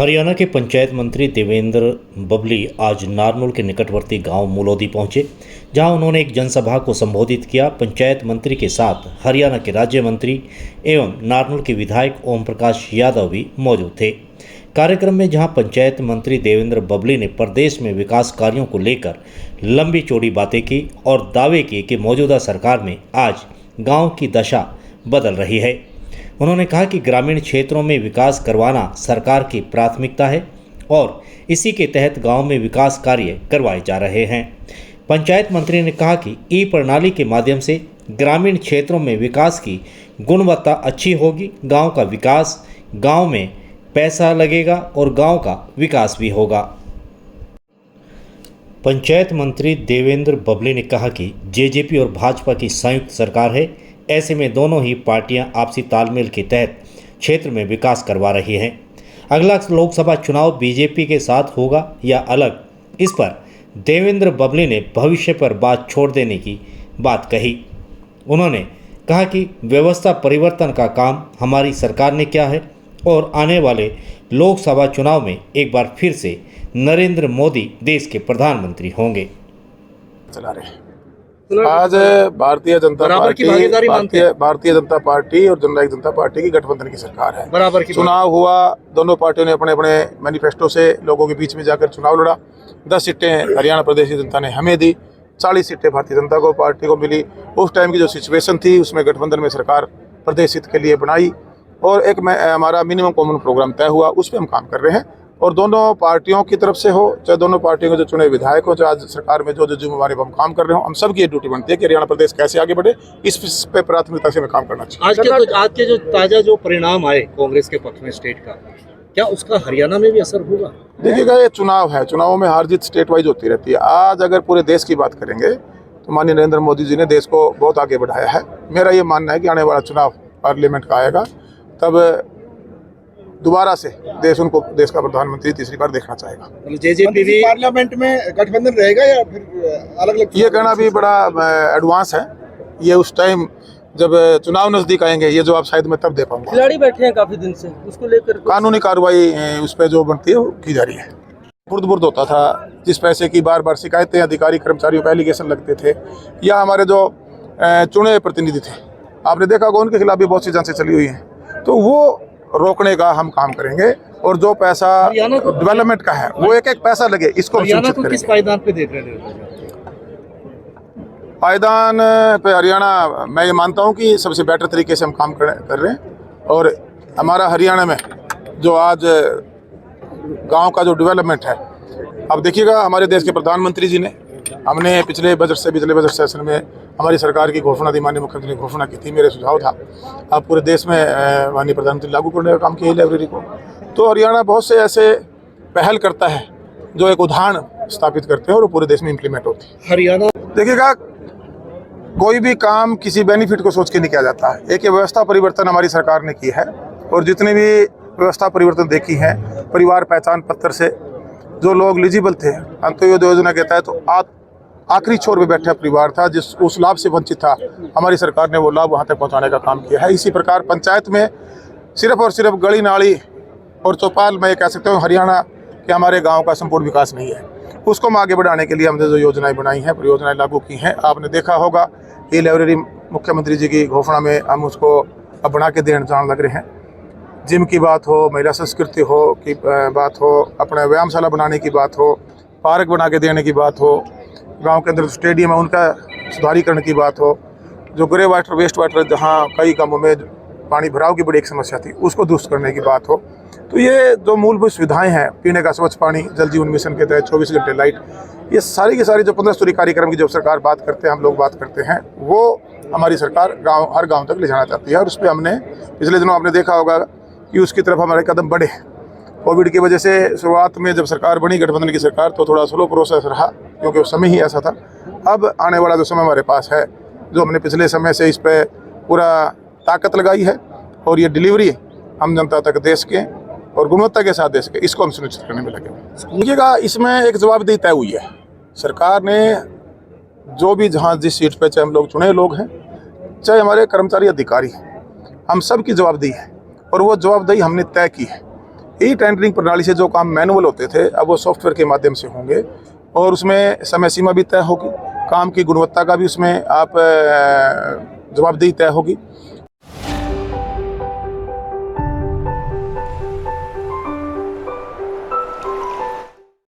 हरियाणा के पंचायत मंत्री देवेंद्र बबली आज नारनौल के निकटवर्ती गांव मूलोदी पहुंचे, जहां उन्होंने एक जनसभा को संबोधित किया। पंचायत मंत्री के साथ हरियाणा के राज्य मंत्री एवं नारनौल के विधायक ओम प्रकाश यादव भी मौजूद थे। कार्यक्रम में जहां पंचायत मंत्री देवेंद्र बबली ने प्रदेश में विकास कार्यों को लेकर लंबी चौड़ी बातें की और दावे किए कि मौजूदा सरकार में आज गाँव की दशा बदल रही है। उन्होंने कहा कि ग्रामीण क्षेत्रों में विकास करवाना सरकार की प्राथमिकता है और इसी के तहत गांव में विकास कार्य करवाए जा रहे हैं। पंचायत मंत्री ने कहा कि ई प्रणाली के माध्यम से ग्रामीण क्षेत्रों में विकास की गुणवत्ता अच्छी होगी, गांव का विकास, गांव में पैसा लगेगा और गांव का विकास भी होगा। पंचायत मंत्री देवेंद्र बबली ने कहा कि जेजेपी और भाजपा की संयुक्त सरकार है, ऐसे में दोनों ही पार्टियां आपसी तालमेल के तहत क्षेत्र में विकास करवा रही हैं। अगला लोकसभा चुनाव बीजेपी के साथ होगा या अलग, इस पर देवेंद्र बबली ने भविष्य पर बात छोड़ देने की बात कही। उन्होंने कहा कि व्यवस्था परिवर्तन का काम हमारी सरकार ने किया है और आने वाले लोकसभा चुनाव में एक बार फिर से नरेंद्र मोदी देश के प्रधानमंत्री होंगे। चला रहे आज भारतीय जनता पार्टी और जननायक जनता पार्टी की गठबंधन की सरकार है। बराबर की चुनाव हुआ, दोनों पार्टियों ने अपने अपने मैनिफेस्टो से लोगों के बीच में जाकर चुनाव लड़ा। 10 सीटें हरियाणा प्रदेश की जनता ने हमें दी, 40 सीटें भारतीय जनता को पार्टी को मिली। उस टाइम की जो सिचुएशन थी उसमें गठबंधन में सरकार प्रदेश हित के लिए बनाई और एक हमारा मिनिमम कॉमन प्रोग्राम तय हुआ, उस पर हम काम कर रहे हैं। और दोनों पार्टियों की तरफ से हो, चाहे दोनों पार्टियों के जो चुने विधायक हो, चाहे आज सरकार में जो जिम्मेवारी हम काम कर रहे हो, हम सबकी ये ड्यूटी बनती है कि हरियाणा प्रदेश कैसे आगे बढ़े, इस पे प्राथमिकता से हमें काम करना चाहिए। आज के जो ताजा जो परिणाम आए कांग्रेस के पक्ष में स्टेट का, क्या उसका हरियाणा में भी असर होगा? देखिएगा, ये चुनाव है, चुनावों में हार जीत स्टेट वाइज होती रहती है। आज अगर पूरे देश की बात करेंगे तो माननीय नरेंद्र मोदी जी ने देश को बहुत आगे बढ़ाया है। मेरा ये मानना है कि आने वाला चुनाव पार्लियामेंट का आएगा, तब दोबारा से देश उनको देश का प्रधानमंत्री तीसरी बार देखना चाहेगा। जेजेपी भी पार्लियामेंट में गठबंधन रहेगा या फिर अलग अलग? ये कहना भी बड़ा एडवांस है। ये उस टाइम जब चुनाव नजदीक आएंगे, ये जो आप शायद मैं तब दे पाऊंगा। खिलाड़ी बैठे हैं काफी दिन से, उसको लेकर कानूनी कार्रवाई उस पर जो बनती है वो की जा रही है। बुर्द होता था, जिस पैसे की बार बार शिकायतें अधिकारी कर्मचारियों पर एलिगेशन लगते थे, या हमारे जो चुने प्रतिनिधि थे, आपने देखा होगा उनके खिलाफ भी बहुत सी जांचें चली हुई हैं। तो वो रोकने का हम काम करेंगे और जो पैसा डेवलपमेंट का है वो एक एक पैसा लगे, इसको हरियाणा को किस पायदान पे देख रहे हैं? पायदान पे हरियाणा, मैं ये मानता हूँ कि सबसे बेटर तरीके से हम काम कर रहे हैं। और हमारा हरियाणा में जो आज गांव का जो डेवलपमेंट है, अब देखिएगा हमारे देश के प्रधानमंत्री जी ने, हमने पिछले बजट सेशन में हमारी सरकार की घोषणा थी, माननीय मुख्यमंत्री ने घोषणा की थी, मेरे सुझाव था अब पूरे देश में माननीय प्रधानमंत्री लागू करने का काम किया लाइब्रेरी को। तो हरियाणा बहुत से ऐसे पहल करता है जो एक उदाहरण स्थापित करते हैं और वो पूरे देश में इम्प्लीमेंट होती है। हरियाणा देखिएगा, कोई भी काम किसी बेनिफिट को सोच के नहीं किया जाता है। एक ये व्यवस्था परिवर्तन हमारी सरकार ने की है और जितनी भी व्यवस्था परिवर्तन देखी है, परिवार पहचान पत्र से जो लोग एलिजिबल थे अंत्योदय योजना के तहत, तो आखिरी छोर पे बैठा परिवार था जिस उस लाभ से वंचित था, हमारी सरकार ने वो लाभ वहाँ तक पहुँचाने का काम किया है। इसी प्रकार पंचायत में सिर्फ और सिर्फ गली नाली और चौपाल, मैं ये कह सकता हूँ हरियाणा के हमारे गांव का संपूर्ण विकास नहीं है। उसको हम आगे बढ़ाने के लिए हमने जो योजनाएं बनाई हैं, परियोजनाएं लागू की हैं, आपने देखा होगा ये लाइब्रेरी मुख्यमंत्री जी की घोषणा में हम उसको अब बना के देने जाने लग रहे हैं। जिम की बात हो, महिला संस्कृति हो की बात हो, अपने व्यायामशाला बनाने की बात हो, पार्क बना के देने की बात हो, गांव के अंदर स्टेडियम है उनका सुधारीकरण की बात हो, जो ग्रे वाटर वेस्ट वाटर जहां कई गांवों में पानी भराव की बड़ी एक समस्या थी, उसको दुरुस्त करने की बात हो। तो ये जो मूलभूत सुविधाएं हैं, पीने का स्वच्छ पानी, जल जीवन मिशन के तहत 24 घंटे लाइट, ये सारी की सारी जो 15 स्तरीय कार्यक्रम की जब सरकार बात करते हैं, हम लोग बात करते हैं, वो हमारी सरकार हर गाँव तक ले जाना चाहती है। और उस पर हमने पिछले दिनों आपने देखा होगा कि उसकी तरफ हमारे कदम बढ़े। कोविड की वजह से शुरुआत में जब सरकार बनी गठबंधन की सरकार, तो थोड़ा स्लो प्रोसेस रहा क्योंकि उस समय ही ऐसा था। अब आने वाला जो समय हमारे पास है, जो हमने पिछले समय से इस पर पूरा ताकत लगाई है और ये डिलीवरी हम जनता तक देश के और गुणवत्ता के साथ देश के, इसको हम सुनिश्चित करने में लगे। देखिएगा, इसमें एक जवाबदेही तय हुई है। सरकार ने जो भी जहाँ जिस सीट पर, चाहे हम लोग चुने लोग हैं, चाहे हमारे कर्मचारी अधिकारी हैं, हम सब की जवाबदेही है और वो जवाबदेही हमने तय की है। ई टेंडरिंग प्रणाली से जो काम मैनुअल होते थे अब वो सॉफ्टवेयर के माध्यम से होंगे और उसमें समय सीमा भी तय होगी, काम की गुणवत्ता का भी उसमें आप जवाबदेही तय होगी